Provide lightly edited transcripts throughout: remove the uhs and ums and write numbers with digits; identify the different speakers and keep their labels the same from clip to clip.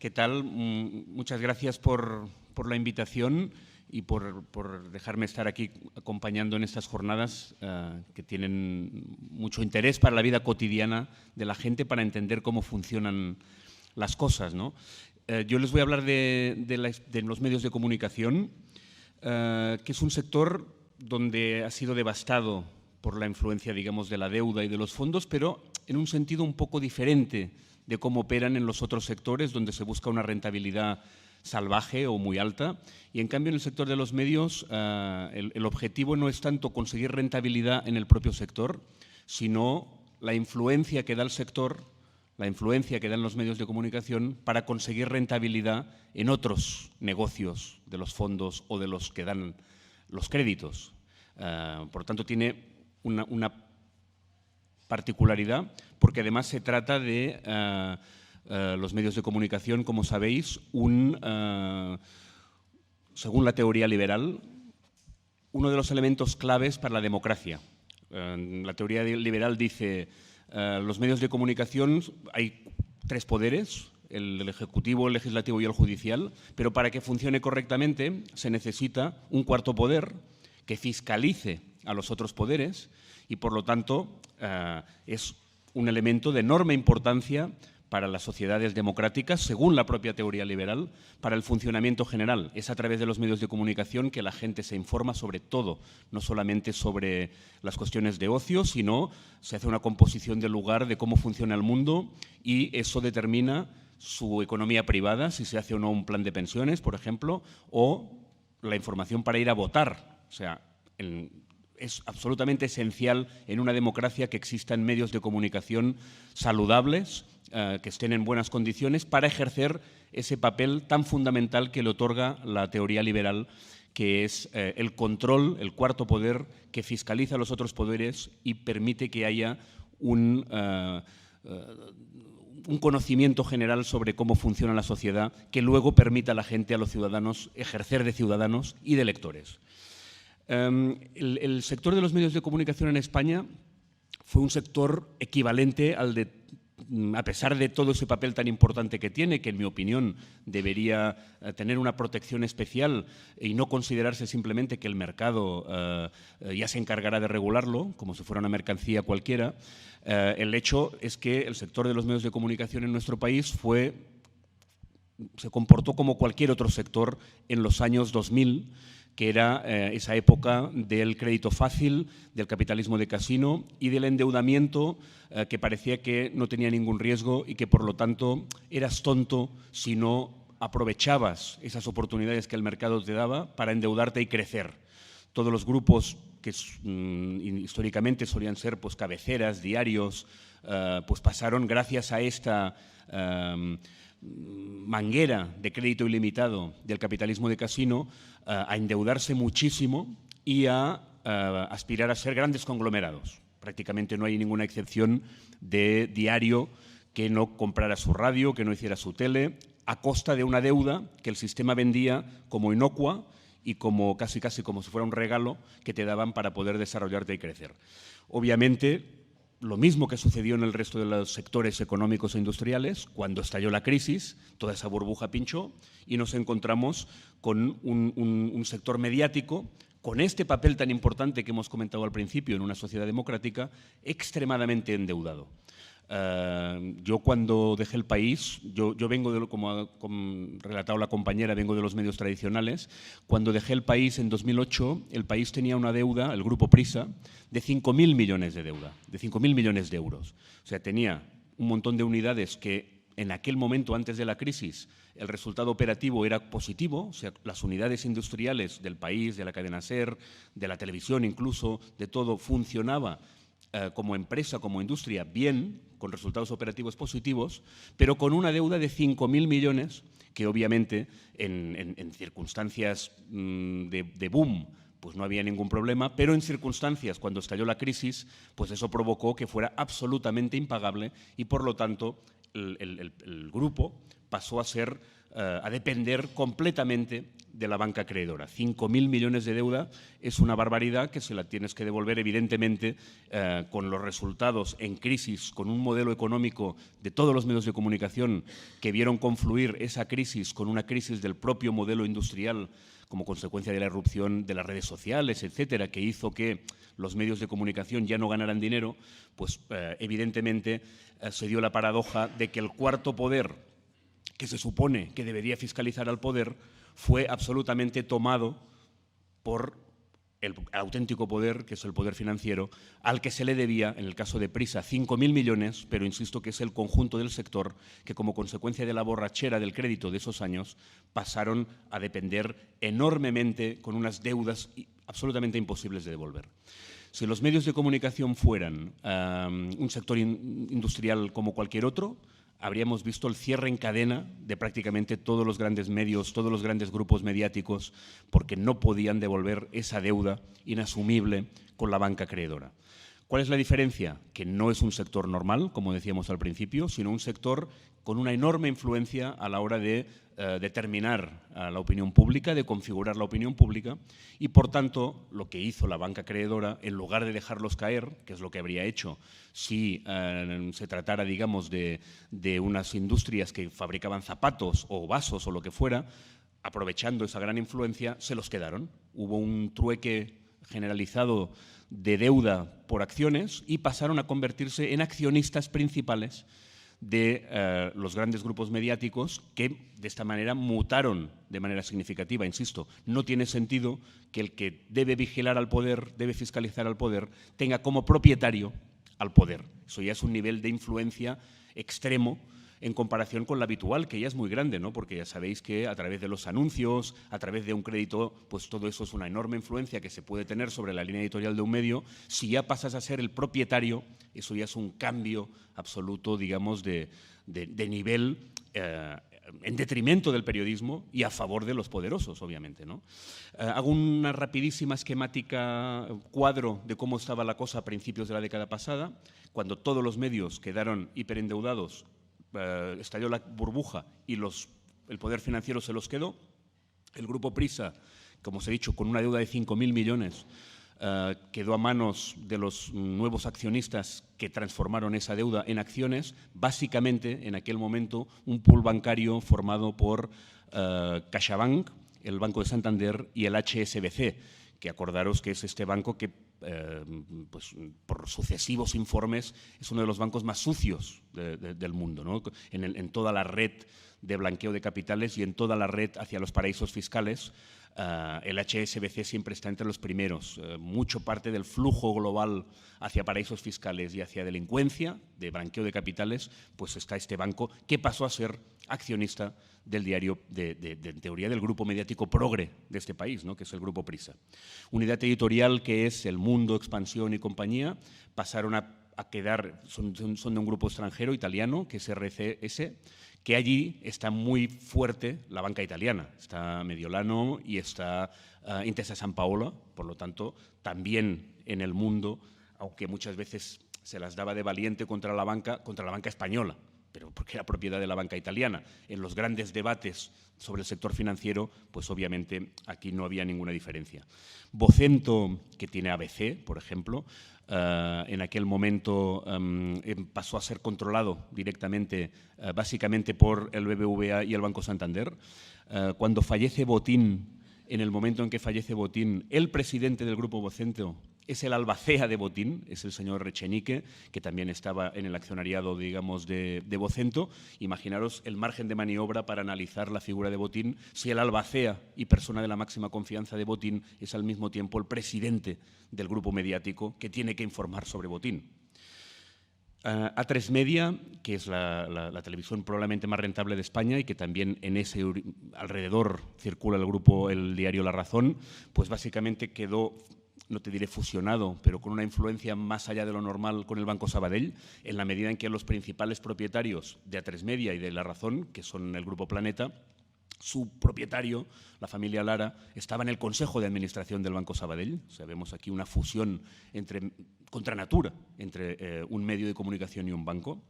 Speaker 1: ¿Qué tal? Muchas gracias por la invitación y por dejarme estar aquí acompañando en estas jornadas que tienen mucho interés para la vida cotidiana de la gente, para entender cómo funcionan las cosas, ¿no? Yo les voy a hablar de los medios de comunicación, que es un sector donde ha sido devastado por la influencia, digamos, de la deuda y de los fondos, pero en un sentido un poco diferente de cómo operan en los otros sectores, donde se busca una rentabilidad salvaje o muy alta. Y en cambio, en el sector de los medios, el objetivo no es tanto conseguir rentabilidad en el propio sector, sino la influencia que da el sector, la influencia que dan los medios de comunicación para conseguir rentabilidad en otros negocios de los fondos o de los que dan los créditos. Por tanto, tiene una particularidad, porque además se trata de los medios de comunicación, como sabéis, según la teoría liberal, uno de los elementos claves para la democracia. La teoría liberal dice los medios de comunicación, hay tres poderes, el ejecutivo, el legislativo y el judicial, pero para que funcione correctamente se necesita un cuarto poder que fiscalice a los otros poderes y, por lo tanto, es un elemento de enorme importancia para las sociedades democráticas, según la propia teoría liberal, para el funcionamiento general. Es a través de los medios de comunicación que la gente se informa sobre todo, no solamente sobre las cuestiones de ocio, sino se hace una composición del lugar de cómo funciona el mundo y eso determina su economía privada, si se hace o no un plan de pensiones, por ejemplo, o la información para ir a votar. O sea, es absolutamente esencial en una democracia que existan medios de comunicación saludables, que estén en buenas condiciones para ejercer ese papel tan fundamental que le otorga la teoría liberal, que es el control, el cuarto poder que fiscaliza a los otros poderes y permite que haya un conocimiento general sobre cómo funciona la sociedad, que luego permita a la gente, a los ciudadanos, ejercer de ciudadanos y de electores. El sector de los medios de comunicación en España fue un sector equivalente al de, a pesar de todo ese papel tan importante que tiene, que en mi opinión debería tener una protección especial y no considerarse simplemente que el mercado ya se encargará de regularlo, como si fuera una mercancía cualquiera, el hecho es que el sector de los medios de comunicación en nuestro país se comportó como cualquier otro sector en los años 2000, que era esa época del crédito fácil, del capitalismo de casino y del endeudamiento que parecía que no tenía ningún riesgo y que, por lo tanto, eras tonto si no aprovechabas esas oportunidades que el mercado te daba para endeudarte y crecer. Todos los grupos que históricamente solían ser pues, cabeceras, diarios, pues pasaron gracias a esta manguera de crédito ilimitado del capitalismo de casino a endeudarse muchísimo y a aspirar a ser grandes conglomerados. Prácticamente no hay ninguna excepción de diario que no comprara su radio, que no hiciera su tele, a costa de una deuda que el sistema vendía como inocua y como casi como si fuera un regalo que te daban para poder desarrollarte y crecer. Obviamente, lo mismo que sucedió en el resto de los sectores económicos e industriales, cuando estalló la crisis, toda esa burbuja pinchó y nos encontramos con un sector mediático con este papel tan importante que hemos comentado al principio en una sociedad democrática, extremadamente endeudado. Yo cuando dejé el país, yo vengo, como ha relatado la compañera, vengo de los medios tradicionales. Cuando dejé el país en 2008, el país tenía una deuda, el Grupo Prisa, de 5.000 millones de deuda, de 5.000 millones de euros. O sea, tenía un montón de unidades que en aquel momento, antes de la crisis, el resultado operativo era positivo, o sea, las unidades industriales del país, de la cadena SER, de la televisión incluso, de todo, funcionaba como empresa, como industria, bien, con resultados operativos positivos, pero con una deuda de 5.000 millones, que obviamente en circunstancias de boom pues no había ningún problema, pero en circunstancias, cuando estalló la crisis, pues eso provocó que fuera absolutamente impagable y, por lo tanto, el grupo pasó a depender completamente de la banca acreedora. 5.000 millones de deuda es una barbaridad que se la tienes que devolver, evidentemente, con los resultados en crisis, con un modelo económico de todos los medios de comunicación que vieron confluir esa crisis con una crisis del propio modelo industrial como consecuencia de la irrupción de las redes sociales, etcétera, que hizo que los medios de comunicación ya no ganaran dinero, pues evidentemente se dio la paradoja de que el cuarto poder, que se supone que debería fiscalizar al poder, fue absolutamente tomado por el auténtico poder, que es el poder financiero, al que se le debía, en el caso de Prisa, 5.000 millones, pero insisto que es el conjunto del sector que, como consecuencia de la borrachera del crédito de esos años, pasaron a depender enormemente con unas deudas absolutamente imposibles de devolver. Si los medios de comunicación fueran un sector industrial como cualquier otro, habríamos visto el cierre en cadena de prácticamente todos los grandes medios, todos los grandes grupos mediáticos, porque no podían devolver esa deuda inasumible con la banca acreedora. ¿Cuál es la diferencia? Que no es un sector normal, como decíamos al principio, sino un sector con una enorme influencia a la hora de determinar a la opinión pública, de configurar la opinión pública, y por tanto lo que hizo la banca acreedora, en lugar de dejarlos caer, que es lo que habría hecho si se tratara, digamos, de unas industrias que fabricaban zapatos o vasos o lo que fuera, aprovechando esa gran influencia, se los quedaron. Hubo un trueque generalizado de deuda por acciones y pasaron a convertirse en accionistas principales de los grandes grupos mediáticos, que de esta manera mutaron de manera significativa. Insisto, no tiene sentido que el que debe vigilar al poder, debe fiscalizar al poder, tenga como propietario al poder. Eso ya es un nivel de influencia extremo en comparación con la habitual, que ya es muy grande, ¿no? Porque ya sabéis que a través de los anuncios, a través de un crédito, pues todo eso es una enorme influencia que se puede tener sobre la línea editorial de un medio. Si ya pasas a ser el propietario, eso ya es un cambio absoluto, digamos, de nivel en detrimento del periodismo y a favor de los poderosos, obviamente, ¿no? Hago una rapidísima esquemática cuadro de cómo estaba la cosa a principios de la década pasada, cuando todos los medios quedaron hiperendeudados, estalló la burbuja y el poder financiero se los quedó. El grupo Prisa, como os he dicho, con una deuda de 5.000 millones, quedó a manos de los nuevos accionistas que transformaron esa deuda en acciones, básicamente en aquel momento un pool bancario formado por CaixaBank, el Banco de Santander y el HSBC, que acordaros que es este banco que, pues, por sucesivos informes, es uno de los bancos más sucios del mundo, ¿no? En toda la red de blanqueo de capitales y en toda la red hacia los paraísos fiscales. El HSBC siempre está entre los primeros. Mucho parte del flujo global hacia paraísos fiscales y hacia delincuencia, de blanqueo de capitales, pues está este banco que pasó a ser accionista del diario, en teoría, del grupo mediático progre de este país, ¿no? Que es el Grupo Prisa. Unidad editorial que es El Mundo, Expansión y compañía, pasaron a quedar, son de un grupo extranjero, italiano, que es RCS, que allí está muy fuerte la banca italiana. Está Mediolano y está Intesa Sanpaolo, por lo tanto, también en el mundo, aunque muchas veces se las daba de valiente contra la banca española, pero porque era propiedad de la banca italiana. En los grandes debates sobre el sector financiero, pues obviamente aquí no había ninguna diferencia. Vocento, que tiene ABC, por ejemplo, en aquel momento pasó a ser controlado directamente, básicamente por el BBVA y el Banco Santander. Cuando fallece Botín, en el momento en que fallece Botín, el presidente del Grupo Vocento es el albacea de Botín, es el señor Rechenique, que también estaba en el accionariado, digamos, de Vocento. Imaginaros el margen de maniobra para analizar la figura de Botín si el albacea y persona de la máxima confianza de Botín es al mismo tiempo el presidente del grupo mediático que tiene que informar sobre Botín. A3 Media, que es la televisión probablemente más rentable de España y que también en ese alrededor circula el diario La Razón, pues básicamente quedó, no te diré fusionado, pero con una influencia más allá de lo normal con el Banco Sabadell, en la medida en que los principales propietarios de A3 Media y de La Razón, que son el Grupo Planeta, su propietario, la familia Lara, estaba en el Consejo de Administración del Banco Sabadell. O sea, vemos aquí una fusión contra natura entre un medio de comunicación y un banco.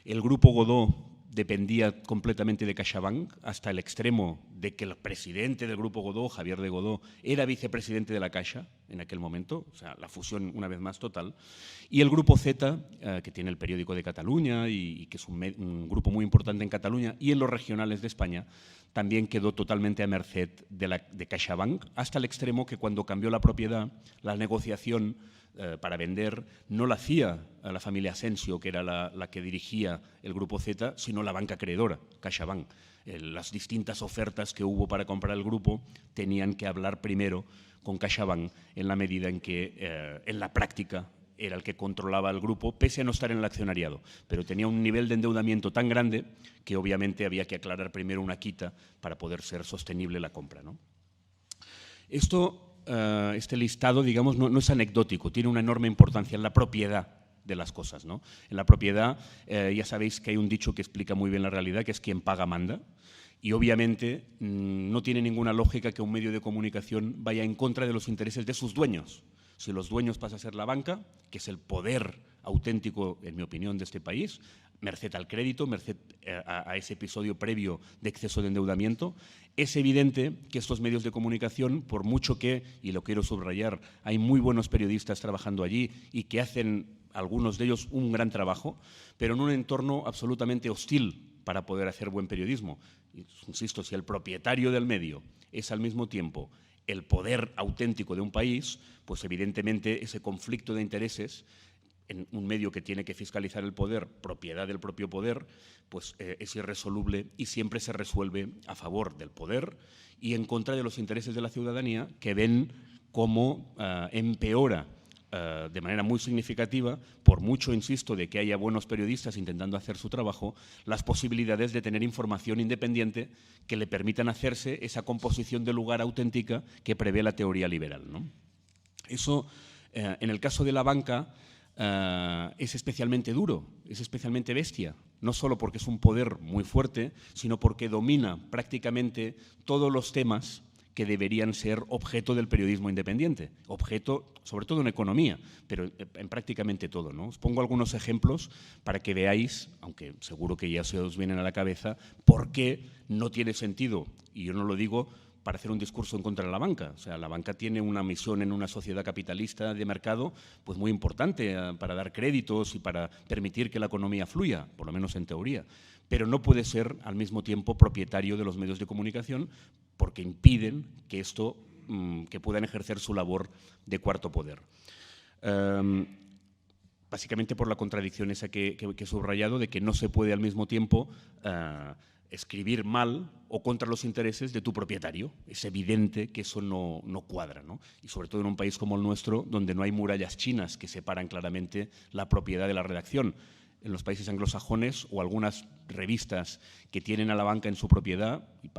Speaker 1: El Grupo Godó dependía completamente de CaixaBank, hasta el extremo de que el presidente del Grupo Godó, Javier de Godó, era vicepresidente de la Caixa en aquel momento, o sea, la fusión una vez más total. Y el Grupo Z, que tiene el Periódico de Cataluña y que es un grupo muy importante en Cataluña y en los regionales de España, también quedó totalmente a merced de CaixaBank, hasta el extremo que cuando cambió la propiedad, la negociación para vender no la hacía la familia Asensio, que era la que dirigía el Grupo Z, sino la banca acreedora, CaixaBank. Las distintas ofertas que hubo para comprar el grupo tenían que hablar primero con CaixaBank en la medida en que en la práctica era el que controlaba el grupo, pese a no estar en el accionariado, pero tenía un nivel de endeudamiento tan grande que obviamente había que aclarar primero una quita para poder ser sostenible la compra, ¿no? Este listado, digamos, no es anecdótico, tiene una enorme importancia en la propiedad de las cosas, ¿no? En la propiedad ya sabéis que hay un dicho que explica muy bien la realidad, que es quien paga manda, y obviamente no tiene ninguna lógica que un medio de comunicación vaya en contra de los intereses de sus dueños. Si los dueños pasa a ser la banca, que es el poder auténtico, en mi opinión, de este país, merced al crédito, merced a ese episodio previo de exceso de endeudamiento, es evidente que estos medios de comunicación, por mucho que, y lo quiero subrayar, hay muy buenos periodistas trabajando allí y que hacen, algunos de ellos, un gran trabajo, pero en un entorno absolutamente hostil para poder hacer buen periodismo. Insisto, si el propietario del medio es al mismo tiempo el poder auténtico de un país, pues evidentemente ese conflicto de intereses en un medio que tiene que fiscalizar el poder, propiedad del propio poder, pues es irresoluble y siempre se resuelve a favor del poder y en contra de los intereses de la ciudadanía, que ven cómo empeora de manera muy significativa, por mucho, insisto, de que haya buenos periodistas intentando hacer su trabajo, las posibilidades de tener información independiente que le permitan hacerse esa composición de lugar auténtica que prevé la teoría liberal, ¿no? Eso, en el caso de la banca, es especialmente duro, es especialmente bestia, no solo porque es un poder muy fuerte, sino porque domina prácticamente todos los temas que deberían ser objeto del periodismo independiente, objeto sobre todo en economía, pero en prácticamente todo, ¿no? Os pongo algunos ejemplos para que veáis, aunque seguro que ya se os vienen a la cabeza, por qué no tiene sentido, y yo no lo digo para hacer un discurso en contra de la banca. O sea, la banca tiene una misión en una sociedad capitalista de mercado pues muy importante para dar créditos y para permitir que la economía fluya, por lo menos en teoría. Pero no puede ser al mismo tiempo propietario de los medios de comunicación porque impiden que que puedan ejercer su labor de cuarto poder. Básicamente por la contradicción esa que he subrayado de que no se puede al mismo tiempo escribir mal o contra los intereses de tu propietario. Es evidente que eso no cuadra, ¿no? Y sobre todo en un país como el nuestro, donde no hay murallas chinas que separan claramente la propiedad de la redacción. En los países anglosajones o algunas revistas que tienen a la banca en su propiedad, y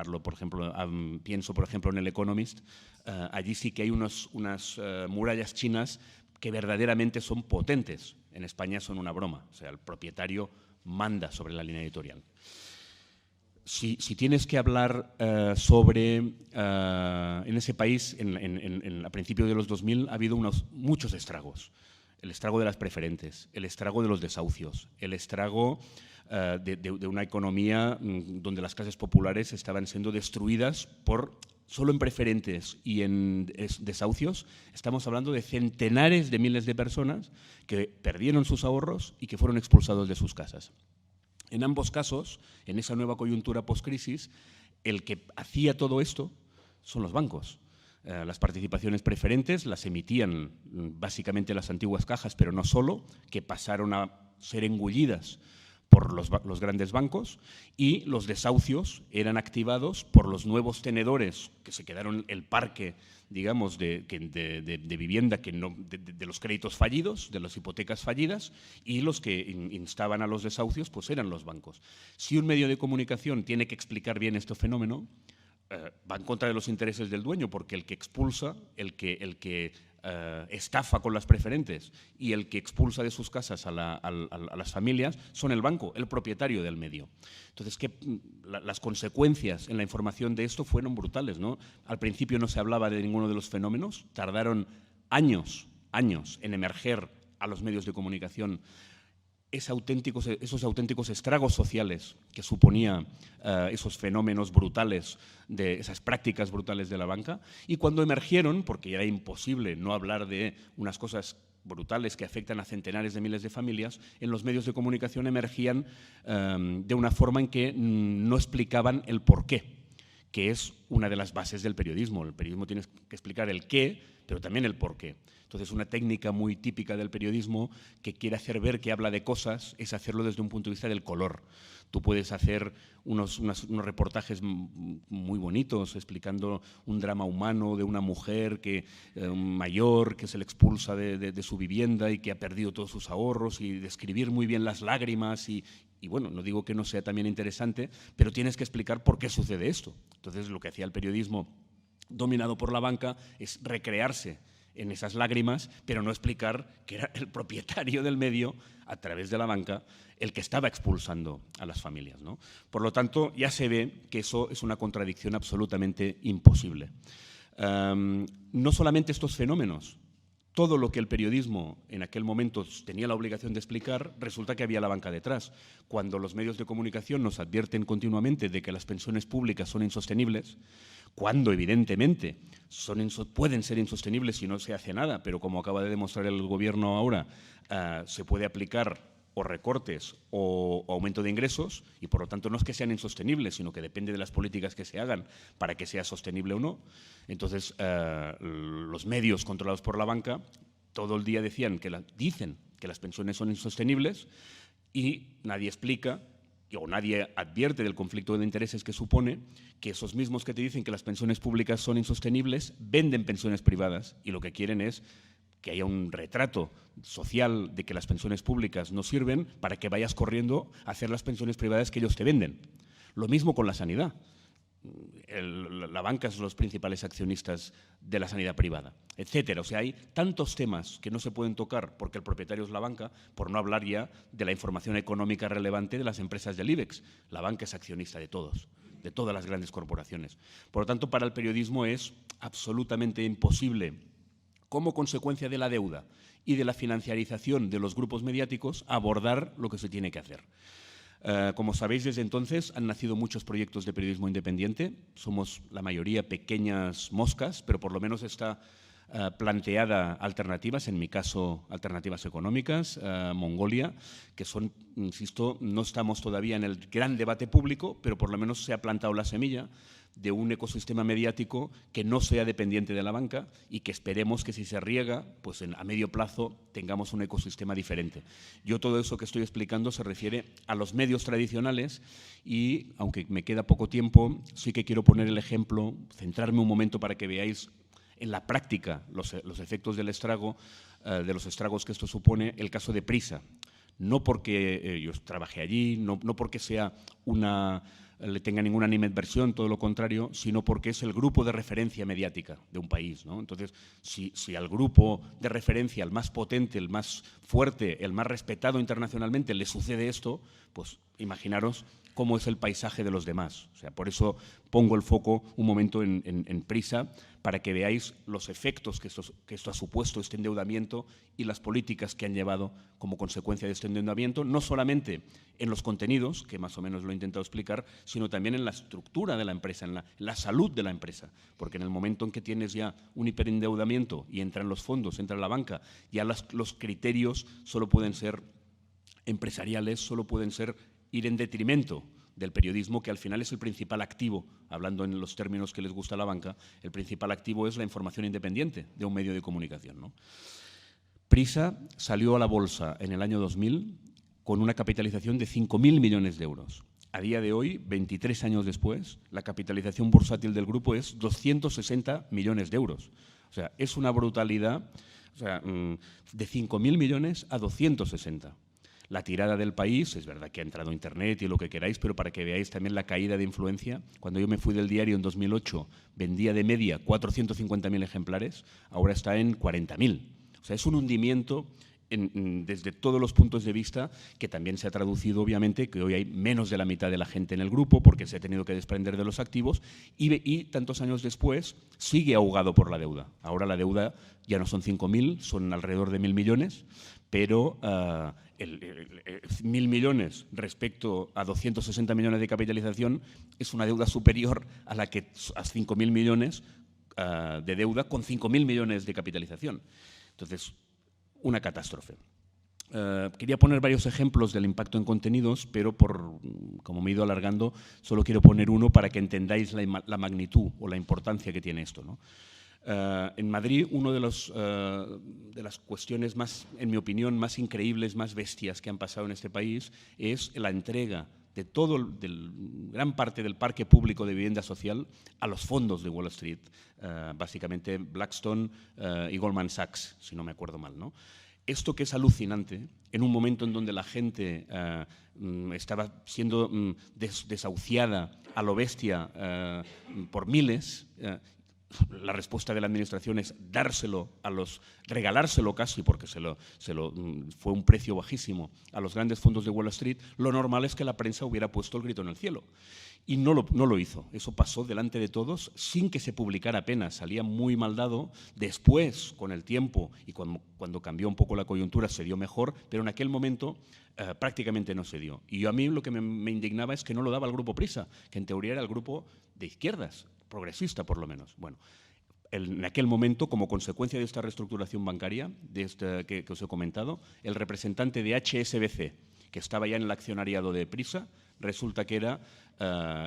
Speaker 1: pienso por ejemplo en El Economist, allí sí que hay unas murallas chinas que verdaderamente son potentes. En España son una broma, o sea, el propietario manda sobre la línea editorial. Si tienes que hablar sobre, en ese país, a principios de los 2000, ha habido muchos estragos. El estrago de las preferentes, el estrago de los desahucios, el estrago de una economía donde las clases populares estaban siendo destruidas solo en preferentes y en desahucios. Estamos hablando de centenares de miles de personas que perdieron sus ahorros y que fueron expulsados de sus casas. En ambos casos, en esa nueva coyuntura post-crisis, el que hacía todo esto son los bancos. Las participaciones preferentes las emitían básicamente las antiguas cajas, pero no solo, que pasaron a ser engullidas por los grandes bancos, y los desahucios eran activados por los nuevos tenedores que se quedaron el parque, digamos, de vivienda de los créditos fallidos, de las hipotecas fallidas, y los que instaban a los desahucios pues eran los bancos. Si un medio de comunicación tiene que explicar bien este fenómeno, va en contra de los intereses del dueño, porque el que expulsa, el que estafa con las preferentes y el que expulsa de sus casas a las familias son el banco, el propietario del medio. Entonces, las consecuencias en la información de esto fueron brutales, ¿no? Al principio no se hablaba de ninguno de los fenómenos, tardaron años en emerger a los medios de comunicación esos auténticos estragos sociales que suponía esos fenómenos brutales, de esas prácticas brutales de la banca, y cuando emergieron, porque era imposible no hablar de unas cosas brutales que afectan a centenares de miles de familias, en los medios de comunicación emergían de una forma en que no explicaban el porqué, que es una de las bases del periodismo. El periodismo tiene que explicar el qué, pero también el por qué. Entonces, una técnica muy típica del periodismo que quiere hacer ver que habla de cosas es hacerlo desde un punto de vista del color. Tú puedes hacer unos reportajes muy bonitos explicando un drama humano de una mujer mayor que se le expulsa de su vivienda y que ha perdido todos sus ahorros, y describir muy bien las lágrimas y bueno, no digo que no sea también interesante, pero tienes que explicar por qué sucede esto. Entonces, lo que hacía el periodismo dominado por la banca es recrearse en esas lágrimas, pero no explicar que era el propietario del medio, a través de la banca, el que estaba expulsando a las familias, ¿no? Por lo tanto, ya se ve que eso es una contradicción absolutamente imposible. No solamente estos fenómenos, todo lo que el periodismo en aquel momento tenía la obligación de explicar, resulta que había la banca detrás. Cuando los medios de comunicación nos advierten continuamente de que las pensiones públicas son insostenibles, cuando evidentemente pueden ser insostenibles si no se hace nada, pero como acaba de demostrar el Gobierno ahora, se puede aplicar o recortes o aumento de ingresos, y por lo tanto no es que sean insostenibles, sino que depende de las políticas que se hagan para que sea sostenible o no. Entonces, los medios controlados por la banca todo el día dicen que las pensiones son insostenibles, y nadie explica o nadie advierte del conflicto de intereses que supone que esos mismos que te dicen que las pensiones públicas son insostenibles venden pensiones privadas, y lo que quieren es que haya un retrato social de que las pensiones públicas no sirven para que vayas corriendo a hacer las pensiones privadas que ellos te venden. Lo mismo con la sanidad. La banca es los principales accionistas de la sanidad privada, etcétera. O sea, hay tantos temas que no se pueden tocar porque el propietario es la banca, por no hablar ya de la información económica relevante de las empresas del IBEX. La banca es accionista de todos, de todas las grandes corporaciones. Por lo tanto, para el periodismo es absolutamente imposible, como consecuencia de la deuda y de la financiarización de los grupos mediáticos, abordar lo que se tiene que hacer. Como sabéis, desde entonces han nacido muchos proyectos de periodismo independiente. Somos la mayoría pequeñas moscas, pero por lo menos está planteada alternativas, en mi caso alternativas económicas, Mongolia, que son, insisto, no estamos todavía en el gran debate público, pero por lo menos se ha plantado la semilla de un ecosistema mediático que no sea dependiente de la banca, y que esperemos que si se riega, pues a medio plazo tengamos un ecosistema diferente. Yo todo eso que estoy explicando se refiere a los medios tradicionales, y aunque me queda poco tiempo, sí que quiero poner el ejemplo, centrarme un momento para que veáis en la práctica los efectos del estrago, de los estragos que esto supone, el caso de Prisa. No porque yo trabajé allí, no porque le tenga ninguna animadversión, todo lo contrario, sino porque es el grupo de referencia mediática de un país, ¿no? Entonces, si al grupo de referencia, el más potente, el más fuerte, el más respetado internacionalmente, le sucede esto, pues imaginaros cómo es el paisaje de los demás. O sea, por eso pongo el foco un momento en Prisa, para que veáis los efectos que esto ha supuesto, este endeudamiento, y las políticas que han llevado como consecuencia de este endeudamiento, no solamente en los contenidos, que más o menos lo he intentado explicar, sino también en la estructura de la empresa, en la salud de la empresa. Porque en el momento en que tienes ya un hiperendeudamiento y entran los fondos, entra la banca, ya los criterios solo pueden ser empresariales, solo pueden ir en detrimento del periodismo, que al final es el principal activo. Hablando en los términos que les gusta a la banca, el principal activo es la información independiente de un medio de comunicación, ¿no? Prisa salió a la bolsa en el año 2000 con una capitalización de 5.000 millones de euros. A día de hoy, 23 años después, la capitalización bursátil del grupo es 260 millones de euros. O sea, es una brutalidad, o sea, de 5.000 millones a 260. La tirada del país, es verdad que ha entrado Internet y lo que queráis, pero para que veáis también la caída de influencia. Cuando yo me fui del diario en 2008, vendía de media 450.000 ejemplares, ahora está en 40.000. O sea, es un hundimiento desde todos los puntos de vista, que también se ha traducido, obviamente, que hoy hay menos de la mitad de la gente en el grupo porque se ha tenido que desprender de los activos y tantos años después sigue ahogado por la deuda. Ahora la deuda ya no son 5.000, son alrededor de 1.000 millones, pero 1.000 millones respecto a 260 millones de capitalización es una deuda superior a la que a 5.000 millones de deuda con 5.000 millones de capitalización. Entonces, una catástrofe. Quería poner varios ejemplos del impacto en contenidos, pero como me he ido alargando, solo quiero poner uno para que entendáis la magnitud o la importancia que tiene esto, ¿no? En Madrid, una de las cuestiones más, en mi opinión, más increíbles, más bestias que han pasado en este país es la entrega de gran parte del parque público de vivienda social a los fondos de Wall Street, básicamente Blackstone y Goldman Sachs, si no me acuerdo mal, ¿no? Esto que es alucinante, en un momento en donde la gente estaba siendo desahuciada a lo bestia por miles, la respuesta de la Administración es regalárselo casi, porque fue un precio bajísimo a los grandes fondos de Wall Street. Lo normal es que la prensa hubiera puesto el grito en el cielo. Y no lo hizo. Eso pasó delante de todos sin que se publicara apenas. Salía muy mal dado. Después, con el tiempo y cuando cambió un poco la coyuntura, se dio mejor, pero en aquel momento prácticamente no se dio. Y a mí lo que me indignaba es que no lo daba el Grupo Prisa, que en teoría era el grupo de izquierdas, progresista por lo menos. Bueno, en aquel momento, como consecuencia de esta reestructuración bancaria que os he comentado, el representante de HSBC, que estaba ya en el accionariado de Prisa, resulta que era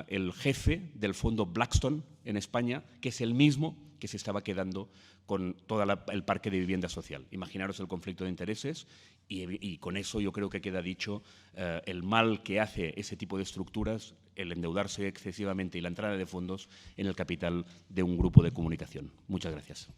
Speaker 1: el jefe del fondo Blackstone en España, que es el mismo que se estaba quedando con todo el parque de vivienda social. Imaginaros el conflicto de intereses y con eso yo creo que queda dicho el mal que hace ese tipo de estructuras, el endeudarse excesivamente y la entrada de fondos en el capital de un grupo de comunicación. Muchas gracias.